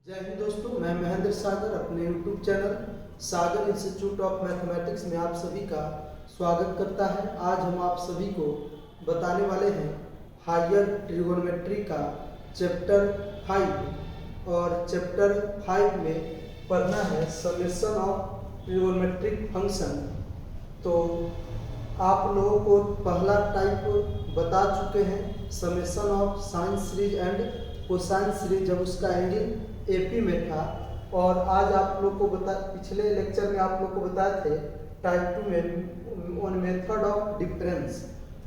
जय हिंद दोस्तों, मैं महेंद्र सागर अपने YouTube channel Sagar institute of mathematics में आप सभी का स्वागत करता है। आज हम आप सभी को बताने वाले हैं हायर ट्रिगोनोमेट्री का चैप्टर 5 और चैप्टर 5 में पढ़ना है समेशन ऑफ ट्रिगोनोमेट्रिक फंक्शन। तो आप लोगों को पहला टाइप बता चुके हैं summation of sine series and cosine series, जब उसका एंगल एपी में था। और आज आप लोग को पिछले लेक्चर में आप लोग को बताए थे टाइप 2 में ऑन मेथड ऑफ डिफरेंस,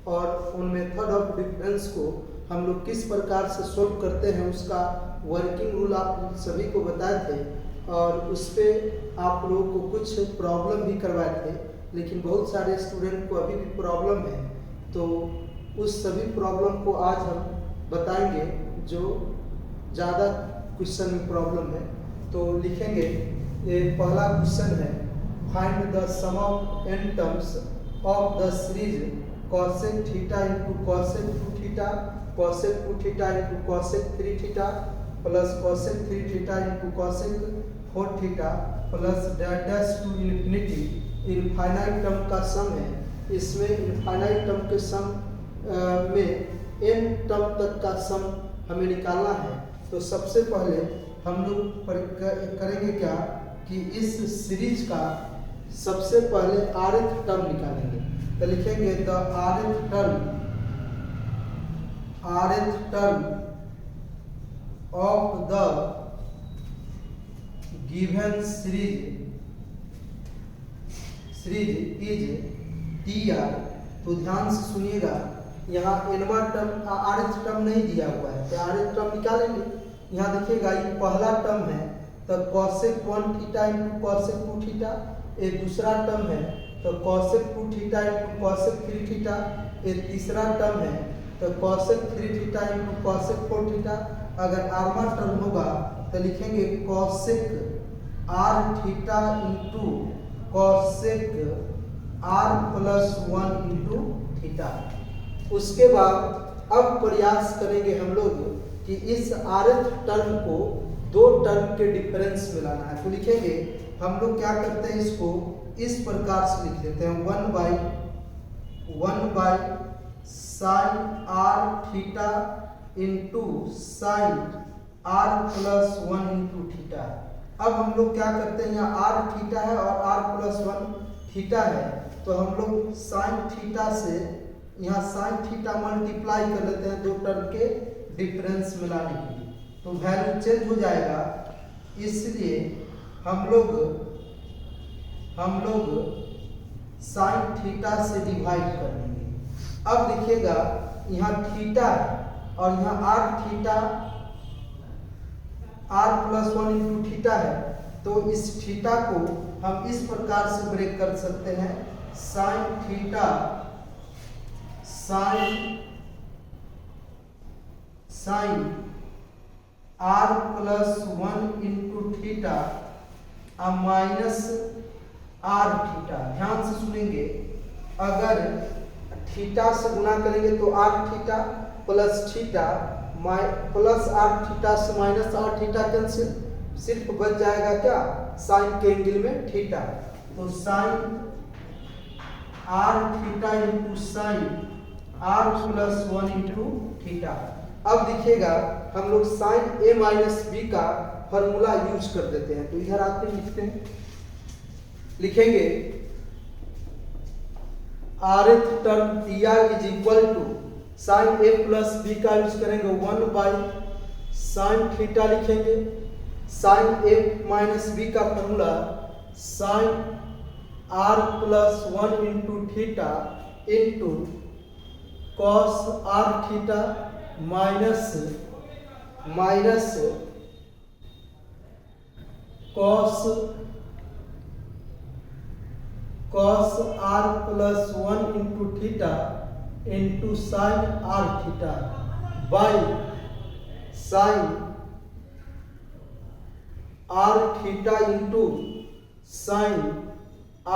और उन मेथड ऑफ डिफरेंस को हम लोग किस प्रकार से सोल्व करते हैं उसका वर्किंग रूल आप सभी को बताए थे। और उस पर आप लोगों को कुछ प्रॉब्लम भी करवाए थे, लेकिन बहुत सारे स्टूडेंट को अभी भी प्रॉब्लम है, तो उस सभी प्रॉब्लम को आज हम बताएंगे जो ज़्यादा क्वेश्चन में प्रॉब्लम है। तो लिखेंगे, ये पहला क्वेश्चन है, find the sum of n terms of the series cosec theta into cosec 2 theta cosec 2 theta into cosec 3 theta plus cosec 3 theta into cosec 4 theta plus dash to infinity. Infinite term का sum है। इसमें infinite term के सम में n term तक का सम हमें निकालना है। तो सबसे पहले हम लोग करेंगे क्या कि इस सीरीज का सबसे पहले rth टर्म निकालेंगे। तो लिखेंगे the rth term of the given series is tr। तो ध्यान से सुनिएगा, यहाँ nवा टर्म rth टर्म नहीं दिया हुआ है, तो rth टर्म निकालेंगे। यहाँ देखिएगा, ये पहला टर्म है तो cosec 1 theta into cosec 2 theta. एक दूसरा टर्म है तो cosec 2 theta into cosec 3 theta. एक तीसरा टर्म है तो cosec 3 theta into cosec 4 theta. अगर आरवा टर्म होगा तो लिखेंगे cosec r theta into cosec r plus 1 into theta. उसके बाद अब प्रयास करेंगे हम लोग कि इस rth टर्म को दो टर्म के डिफरेंस में लाना है। तो लिखेंगे, हम लोग क्या करते हैं, इसको इस प्रकार से लिख लेते हैं, 1 by sine r theta into sine r plus 1 into theta. अब हम लोग क्या करते हैं, यहाँ r थीटा है और r प्लस 1 थीटा है, तो हम लोग साइन थीटा से यहाँ साइन थीटा मल्टीप्लाई कर लेते हैं दो टर्म के डिफरेंस मिलाने के लिए, तो वैल्यू चेंज हो जाएगा। इसलिए हम लोग साइन थीटा से डिवाइड कर देंगे। अब देखिएगा, यहाँ थीटा और यहाँ r theta r plus 1 into theta है, तो इस थीटा को हम इस प्रकार से ब्रेक कर सकते हैं, sine theta sine r plus 1 into theta minus r theta. ध्यान से सुनेंगे, अगर थीटा से गुणा करेंगे तो r theta plus theta plus r theta से माइनस r थीटा कैंसिल, सिर्फ बच जाएगा क्या, साइन के एंगल में थीटा। तो sine r theta into sine r plus 1 into theta. अब देखिएगा, हम लोग साइन a माइनस बी का फॉर्मूला यूज कर देते हैं। तो इधर आते हैं, लिखते हैं, लिखेंगे rth term tr is equal to sine a plus b का यूज करेंगे 1 बाई साइन थीटा लिखेंगे। साइन a माइनस बी का formula sine r plus 1 into theta into cos r theta minus cos r plus 1 into theta into sine r theta by sine r theta into sine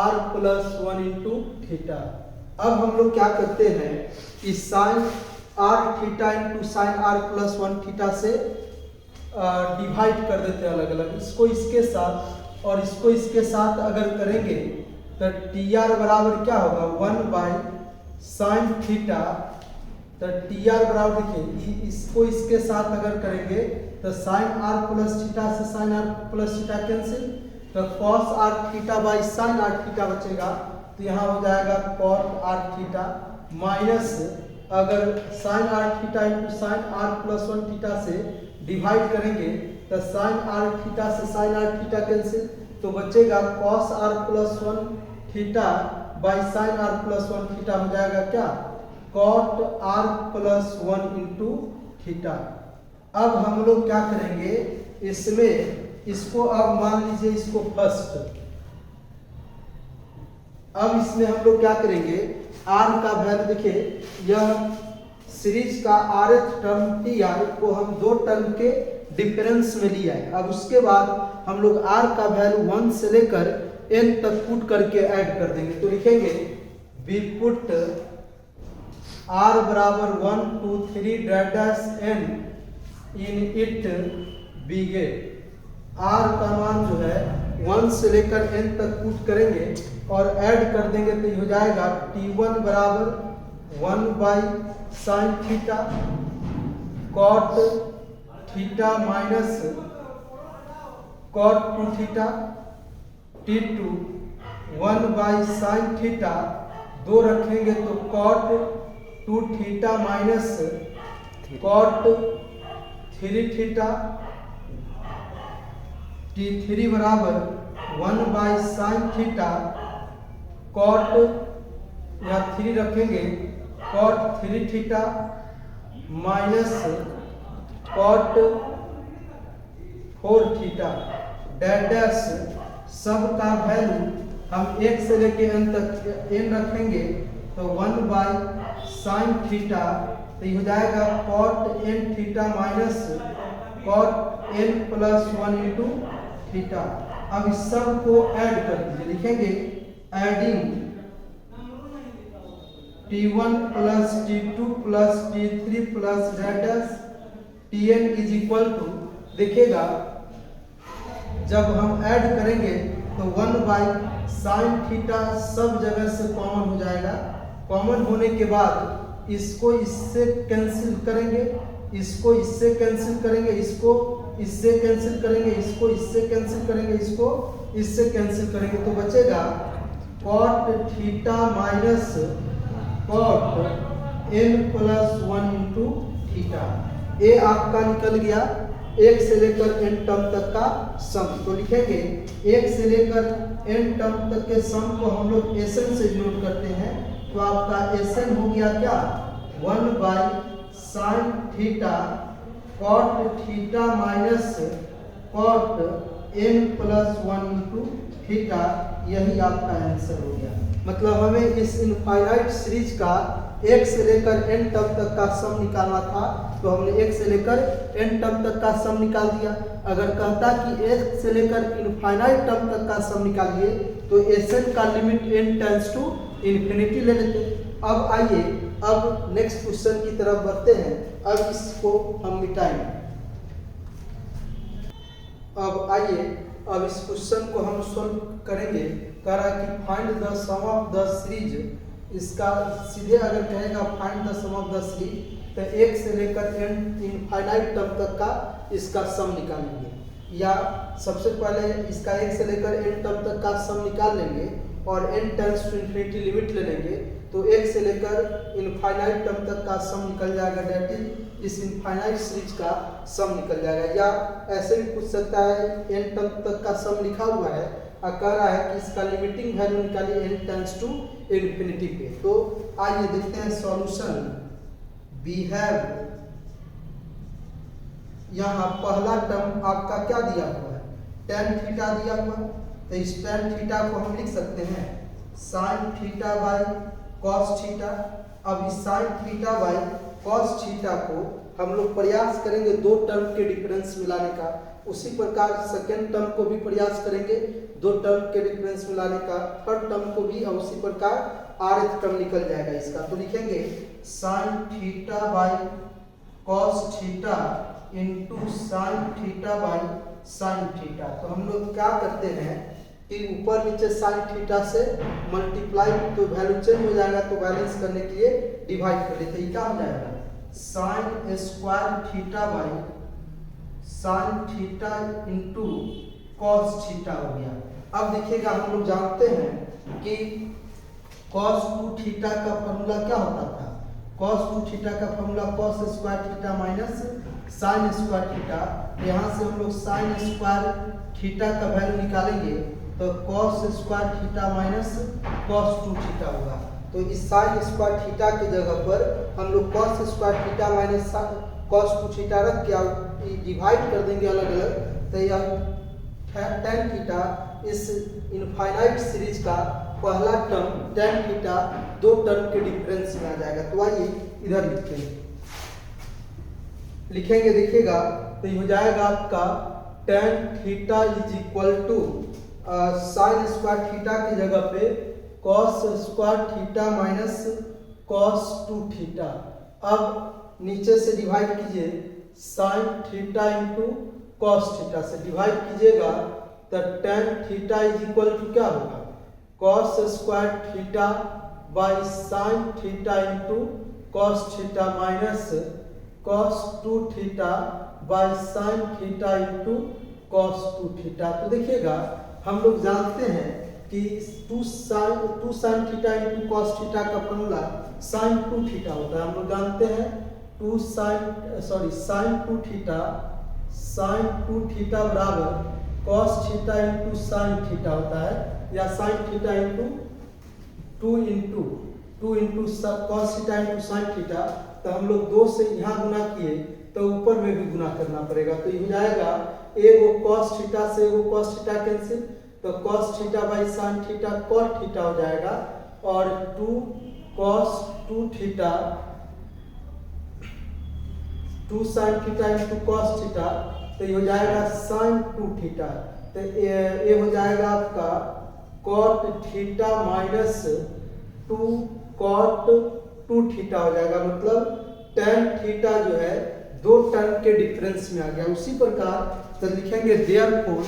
r plus 1 into theta. अब हम लोग क्या करते हैं कि sine r theta into sine r plus 1 theta से divide कर देते हैं अलग अलग, इसको इसके साथ और इसको इसके साथ अगर करेंगे तो टी आर बराबर क्या होगा 1/sin थीटा। तो टी आर बराबर देखिए इसको इसके साथ अगर करेंगे तो sin r प्लस थीटा से sin r plus theta cancel, तो cos r theta by sin r theta बचेगा, तो यहाँ हो जाएगा cot r थीटा माइनस अगर sin r theta into sin r plus 1 theta से डिवाइड करेंगे तो sin r थीटा से sin r थीटा कैंसिल, तो बचेगा cos r plus 1 theta by sin r plus 1 theta हो जाएगा क्या cot r plus 1 into theta. अब हम लोग क्या करेंगे इसमें, इसको अब मान लीजिए इसको फर्स्ट, अब इसमें हम लोग क्या करेंगे r का वैल्यू देखिए यह सीरीज का rth टर्म टी आर को हम दो टर्म के डिफरेंस में लिया है। अब उसके बाद हम लोग r का वैल्यू 1 से लेकर n तक पुट करके ऐड कर देंगे, तो लिखेंगे वी पुट r बराबर 1 2 3 dash n in it we get r का मान जो है 1 से लेकर n तक पुट करेंगे और ऐड कर देंगे तो हो जाएगा t1 बराबर 1/sin theta cot theta minus cot 2 theta, t2 1/sin theta, दो रखेंगे तो cot 2 theta minus cot 3 theta, t3 बराबर 1/sin थीटा cot या 3 रखेंगे cot 3 theta minus cot 4 theta dash सब का वैल्यू हम 1 से लेके n तक n रखेंगे तो 1/sin थीटा, तो ये हो जाएगा cot n theta minus cot n plus 1 into theta. अब इस सब को ऐड कर दीजिए, लिखेंगे adding t1 plus t2 plus t3 plus dash tn is equal to, देखिएगा जब हम ऐड करेंगे तो 1/sin थीटा सब जगह से कॉमन हो जाएगा, कॉमन होने के बाद इसको इससे कैंसिल करेंगे, इसको इससे कैंसिल करेंगे, इसको इससे कैंसिल करेंगे, इसको इससे कैंसिल करेंगे, इसको इससे कैंसिल करेंगे, तो बचेगा cot theta minus cot n plus 1 into theta. ए आपका निकल गया 1 से लेकर n टर्म तक का सम, तो लिखेंगे 1 से लेकर n टर्म तक के सम को हम लोग Sn से डिनोट करते हैं, तो आपका Sn हो गया क्या 1/sin theta cot theta minus cot n plus 1 into theta, यही आपका आंसर हो गया। मतलब हमें इस इनफाइनाइट सीरीज का 1 से लेकर n टर्म तक का सम निकालना था, तो हमने 1 से लेकर n टर्म तक का सम निकाल दिया। अगर कहता कि 1 से लेकर इनफाइनाइट टर्म तक का सम निकालिए तो Sn का limit n tends to infinity ले लेते। अब आइए अब नेक्स्ट क्वेश्चन की तरफ बढ़ते हैं। अब इसको हम मिटाएंगे। अब आइए अब इस क्वेश्चन को हम सॉल्व करेंगे। कह रहा है कि find the sum of the series, इसका सीधे अगर कहेगा find the sum of the series तो 1 से लेकर n इनफाइनाइट टर्म तक का इसका सम निकालेंगे, या सबसे पहले इसका 1 से लेकर n टर्म तक का सम निकाल लेंगे और n tends to infinity limit ले लेंगे, तो 1 से लेकर इनफाइनाइट टर्म तक का सम निकल जाएगा, डेट इज इस इनफाइनाइट सीरीज का सम निकल जाएगा। या ऐसे भी पूछ सकता है n टर्म तक का सम लिखा हुआ है और कह रहा है कि इसका लिमिटिंग वैल्यू निकालिए n टेंड्स टू इन्फिनिटी पे। तो आइए देखते हैं सॉल्यूशन। वी हैव, यहाँ पहला टर्म आपका क्या दिया हुआ है tan थीटा दिया हुआ है, तो इस tan थीटा को हम लिख सकते हैं sin theta by cos theta. अब इस sin theta by cos theta को हम लोग प्रयास करेंगे दो टर्म के डिफरेंस मिलाने का, उसी प्रकार सेकेंड टर्म को भी प्रयास करेंगे दो टर्म के डिफरेंस मिलाने का, थर्ड टर्म को भी, और उसी प्रकार rth टर्म निकल जाएगा इसका। तो लिखेंगे sin theta by cos theta into sine theta by sine theta. तो हम लोग क्या करते हैं कि ऊपर नीचे साइन थीटा से मल्टीप्लाई, तो वैल्यू चेंज हो जाएगा, तो बैलेंस करने के लिए डिवाइड कर लेते हैं। क्या हो जाएगा sign square theta by sine theta into cos theta हो गया। अब देखिएगा हम लोग जानते हैं कि कॉस टू थीटा का फॉर्मूला क्या होता था। कॉस टू थीटा का formula cos square theta minus sign square theta. यहाँ से हम लोग साइन स्क्वायर थीटा का वैल्यू निकालेंगे तो cos square theta minus cos two theta होगा। तो इस साइन स्क्वायर थीटा की जगह पर हम लोग cos square theta minus cos two theta रख के डिवाइड कर देंगे अलग अलग। तो यह tan थीटा इस इनफाइनाइट सीरीज का पहला टर्म tan थीटा दो टर्म के डिफरेंस में आ जाएगा। तो आइए इधर लिखेंगे देखिएगा। तो ये हो जाएगा आपका tan theta is equal to sine square theta की जगह पे cos square theta minus cos two theta. अब नीचे से डिवाइड कीजिए, sine theta into cos theta से डिवाइड कीजिएगा तो tan theta is equal to क्या होगा cos square theta by sine theta into cos theta minus cos two theta by sine theta into cos two theta. तो देखिएगा हम लोग जानते हैं कि to sine theta into cos theta का फॉर्मूला साइन टू थीटा होता है। हम लोग जानते हैं साइन टू थीटा बराबर cos theta into sine theta होता है, या sign theta into two into cos theta into sine theta. तो हम लोग दो से यहाँ गुना किए तो ऊपर में भी गुना करना पड़ेगा। तो ये हो जाएगा एगो कॉस थीटा से एगो कॉस थीटा कैंसिल, तो cos theta by sine theta cot theta हो जाएगा, और two cos two theta two sine theta into cos theta. तो ये हो जाएगा साइन टू थीटा। तो ये हो जाएगा आपका cot theta minus two cot two theta हो जाएगा। मतलब tan थीटा जो है दो टर्म के डिफरेंस में आ गया। उसी प्रकार तो लिखेंगे देयरफॉर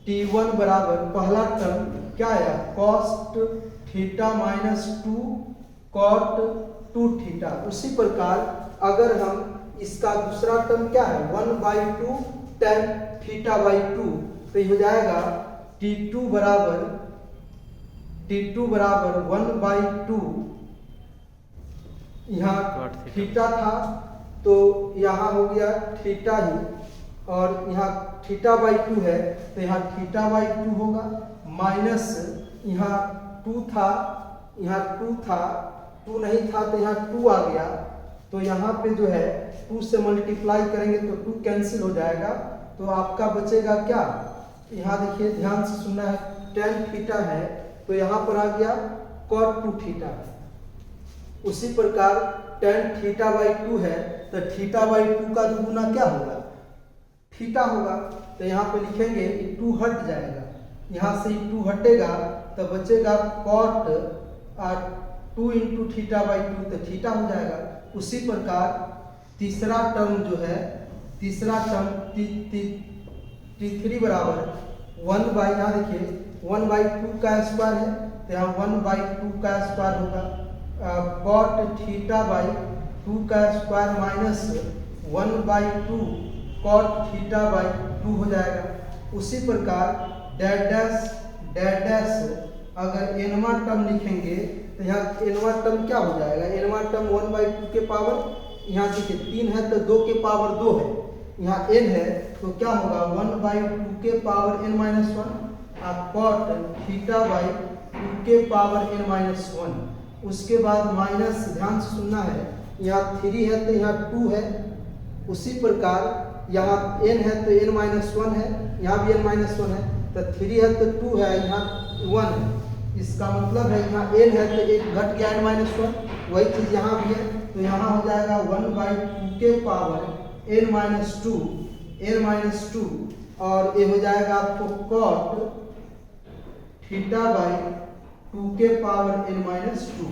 T1 बराबर पहला टर्म क्या आया cos theta minus two cot two theta. उसी प्रकार अगर हम इसका दूसरा टर्म क्या है 1/2 tan थीटा बाई 2, तो हो जाएगा T2 बराबर 1/2, यहाँ थीटा था तो यहाँ हो गया थीटा ही, और यहाँ थीटा बाई 2 है तो यहाँ थीटा बाई 2 होगा, माइनस यहाँ 2 था, यहाँ 2 था, 2 नहीं था तो यहाँ 2 आ गया। तो यहाँ पे जो है 2 से मल्टीप्लाई करेंगे तो 2 कैंसिल हो जाएगा। तो आपका बचेगा क्या, यहाँ देखिए ध्यान से सुनना है, tan थीटा है तो यहाँ पर आ गया cot 2 थीटा। उसी प्रकार tan थीटा बाई 2 है तो थीटा बाई 2 का दुगुना क्या होगा थीटा होगा। तो यहाँ पे लिखेंगे 2 हट जाएगा, यहाँ से 2 हटेगा तो बचेगा cot 2 इंटू थीटा बाई 2, तो थीटा हो जाएगा। उसी प्रकार तीसरा टर्म जो है, तीसरा टर्म T3 बराबर 1 बाई, यहाँ देखिए 1/2 का स्क्वायर है तो यहाँ 1/2 का स्क्वायर होगा, cot थीटा बाई 2 का square minus 1/2 cot theta by 2 हो जाएगा। उसी प्रकार डेड डैश अगर एनवा टर्म लिखेंगे तो यहाँ एनवा टर्म क्या हो जाएगा, एनवा टर्म 1/2 के पावर, यहाँ देखिए 3 है तो 2 के पावर 2 है, यहाँ n है तो क्या होगा 1/2 के power n-1, cot theta by 2 के पावर n-1। उसके बाद माइनस, ध्यान से सुनना है, यहाँ 3 है तो यहाँ 2 है। उसी प्रकार यहाँ n है तो n-1 है, यहाँ भी n-1 है, तो 3 है तो 2 है, यहाँ 1 है। इसका मतलब है यहाँ n है तो एक घट गया n-1, वही चीज यहाँ भी है। तो यहाँ हो जाएगा 1/2 के पावर n-2, और ये हो जाएगा आपको cot थीटा बाई 2 के पावर n-2।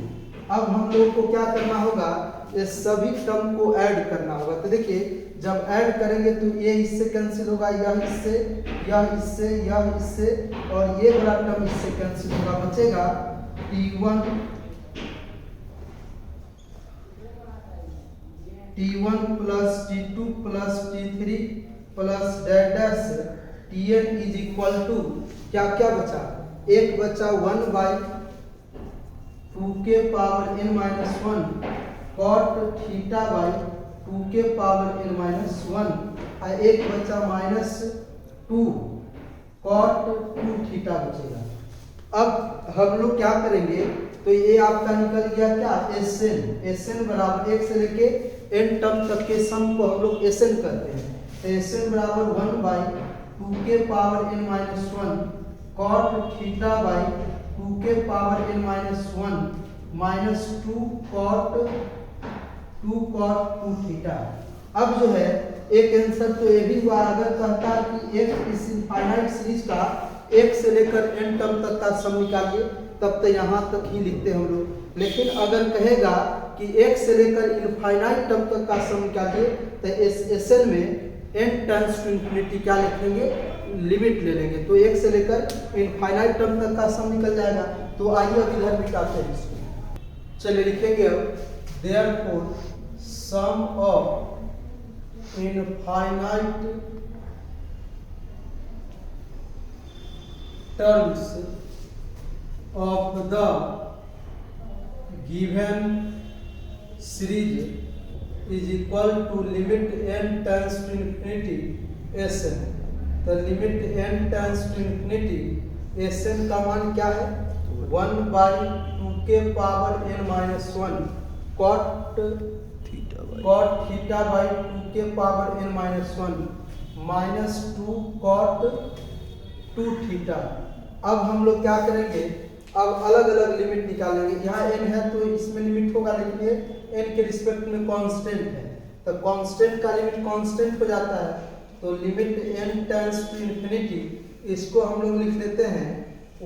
अब हम लोग को क्या करना होगा, ये सभी टर्म को ऐड करना होगा। तो देखिए जब ऐड करेंगे तो ये इससे कैंसिल होगा, यह इससे, यह इससे, यह इससे, और ये वाला टर्म इससे कैंसिल होगा। बचेगा T1 plus T2 plus T3 plus dash Tn is equal to क्या क्या बचा, एक बचा 1 बाई 2 के power n minus 1 cot theta by 2 के पावर n माइनस 1, और एक बचा -2 कॉट 2 थीटा बचेगा। अब हम लोग क्या करेंगे, तो ये आपका निकल गया क्या, Sn बराबर 1 से लेके n टर्म तक के सम को हम लोग Sn करते हैं। Sn बराबर 1 बाई 2 के power n minus 1 cot theta by 2 के power n minus 1 minus 2 cot 2 theta. अब जो है एक आंसर तो ये भी हुआ, अगर कहता है कि एक इस इनफाइनाइट सीरीज का 1 से लेकर n टर्म तक का सम निकालिए, तब तो यहाँ तक ही लिखते हैं हम लोग। लेकिन अगर कहेगा कि 1 से लेकर इनफाइनाइट टर्म तक का सम निकालिए, तो Sn में n टेंड्स टू इन्फिनिटी क्या लिखेंगे, लिमिट ले लेंगे, तो 1 से लेकर इनफाइनाइट टर्म तक का सम निकल जाएगा। तो आइए अब इधर मिटाते हैं इसको। चलिए लिखेंगे अब therefore sum of infinite terms of the given series is equal to limit n tends to infinity Sn। तो limit n tends to infinity Sn का मान क्या है, 1 बाई 2 के power n minus 1 cot theta by 2 के power n minus 1 minus 2 cot 2 theta. अब हम लोग क्या करेंगे, अब अलग अलग लिमिट निकालेंगे। यहाँ n है तो इसमें लिमिट होगा, लेकिन ये n के रिस्पेक्ट में कांस्टेंट है, तो कांस्टेंट का लिमिट कांस्टेंट हो जाता है। तो limit n tends to infinity, इसको हम लोग लिख लेते हैं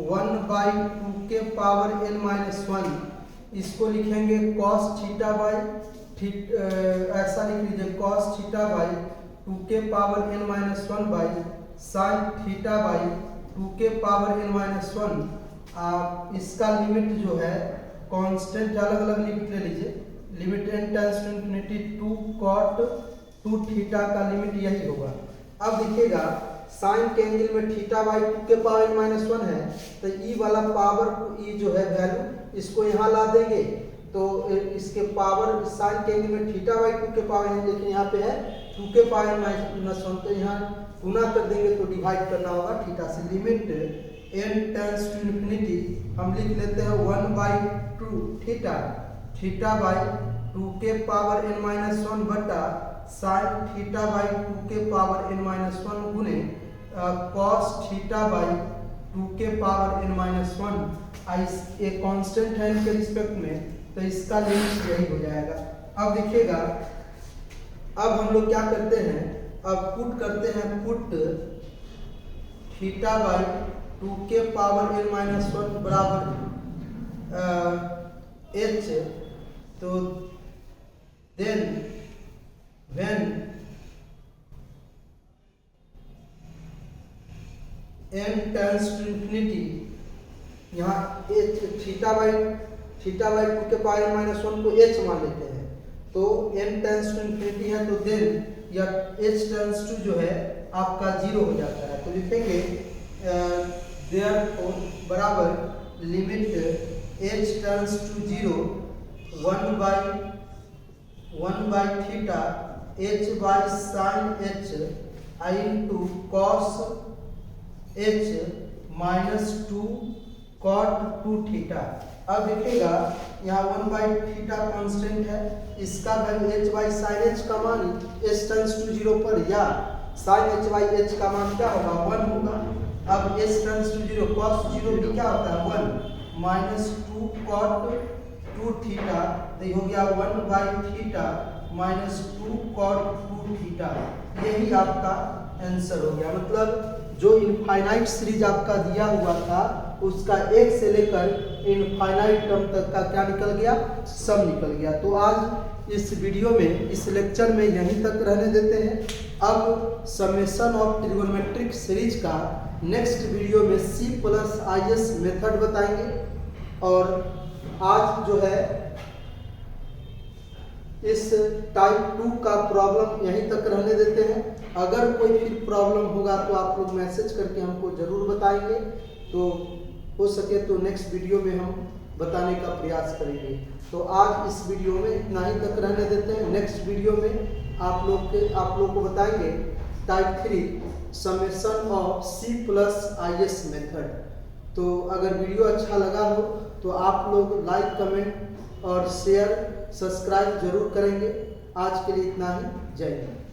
1 बाई 2 के पावर n माइनस 1, इसको लिखेंगे cos थीटा बाई ऐसा लिख लीजिए cos थीटा बाई 2 के power n minus 1 by sin theta by 2 के पावर n माइनस 1। आप इसका लिमिट जो है कांस्टेंट, अलग अलग लिमिट ले लीजिए, limit n tends to infinity 2 cot 2 theta का लिमिट यही होगा। अब देखिएगा साइन के एंगल में थीटा बाई 2 के पावर n माइनस 1 है, तो ई वाला पावर ई जो है वैल्यू इसको यहाँ ला देंगे, तो इसके पावर साइन के एंगल में थीटा बाई 2 के पावर है, लेकिन यहाँ पे है 2 के पावर माइनस 1, तो यहाँ गुना कर देंगे तो डिवाइड करना होगा थीटा से। Limit n tends to infinity हम लिख लेते हैं 1 बाई 2 थीटा बाई 2 के पावर n माइनस 1 बटा साइन थीटा बाई 2 के पावर n माइनस 1 गुने कॉस थीटा बाई 2 के पावर n माइनस 1। एक कांस्टेंट है इनके रिस्पेक्ट में, तो इसका लिमिट यही हो जाएगा। अब देखिएगा, अब हम लोग क्या करते हैं, अब पुट करते हैं, पुट थीटा बाई 2 के पावर n माइनस 1 बराबर h, तो then when n tends to infinity, यहाँ h थीटा बाई 2 के पावर n माइनस 1 को h मान लेते हैं, तो n टेंड्स टू इन्फिनिटी है, तो देन या h टेंड्स टू जो है आपका 0 हो जाता है। तो लिखेंगे देयरफॉर बराबर limit h tends to 0 1 by theta h by sine h i into cos h minus 2 cot 2 theta. अब देखिएगा यहाँ 1 बाई थीटा कांस्टेंट है, इसका value h by sine h का मान h टेंड्स टू 0 पर या साइन h बाई h का मान क्या होगा, 1 होगा। अब h टेंड्स टू 0 cos 0 भी क्या होता है 1 माइनस 2 कॉट 2 थीटा, तो ये हो गया 1 by theta minus 2 cot 2 theta. यही आपका आंसर हो गया। मतलब जो इनफाइनाइट सीरीज आपका दिया हुआ था उसका 1 से लेकर इनफाइनाइट टर्म तक का क्या निकल गया, सम निकल गया। तो आज इस वीडियो में, इस लेक्चर में यहीं तक रहने देते हैं। अब समेशन ऑफ ट्रिगोनोमेट्रिक सीरीज का नेक्स्ट वीडियो में C+IS मेथड बताएंगे। और आज जो है इस टाइप 2 का प्रॉब्लम यहीं तक रहने देते हैं। अगर कोई फिर प्रॉब्लम होगा तो आप लोग मैसेज करके हमको ज़रूर बताएंगे, तो हो सके तो नेक्स्ट वीडियो में हम बताने का प्रयास करेंगे। तो आज इस वीडियो में इतना ही तक रहने देते हैं। नेक्स्ट वीडियो में आप लोग को बताएंगे type 3 summation of C+IS method. तो अगर वीडियो अच्छा लगा हो तो आप लोग लाइक, कमेंट और शेयर, सब्सक्राइब जरूर करेंगे। आज के लिए इतना ही। जय हिंद।